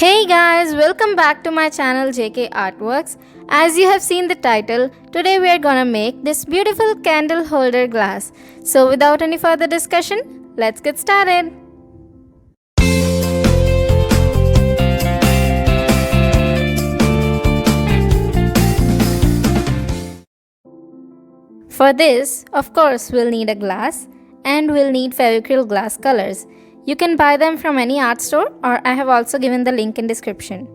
Hey guys, welcome back to my channel JK Artworks. As you have seen the title, today we are gonna make this beautiful candle holder glass. So without any further discussion, let's get started. For this, of course, we'll need a glass and we'll need Fevicryl glass colors. You can buy them from any art store or I have also given the link in description.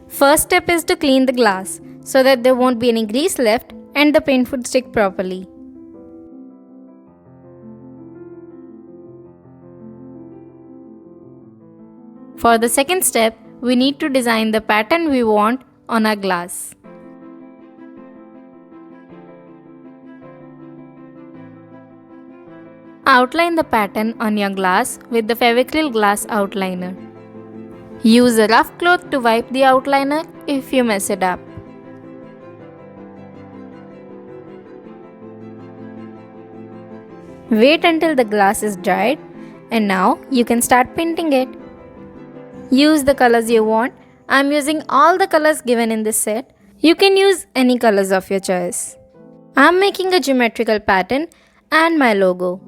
First step is to clean the glass so that there won't be any grease left and the paint would stick properly. For the second step, we need to design the pattern we want on our glass. Outline the pattern on your glass with the Fevicryl glass outliner. Use a rough cloth to wipe the outliner if you mess it up. Wait until the glass is dried and now you can start painting it. Use the colors you want. I'm using all the colors given in this set. You can use any colors of your choice. I'm making a geometrical pattern and my logo.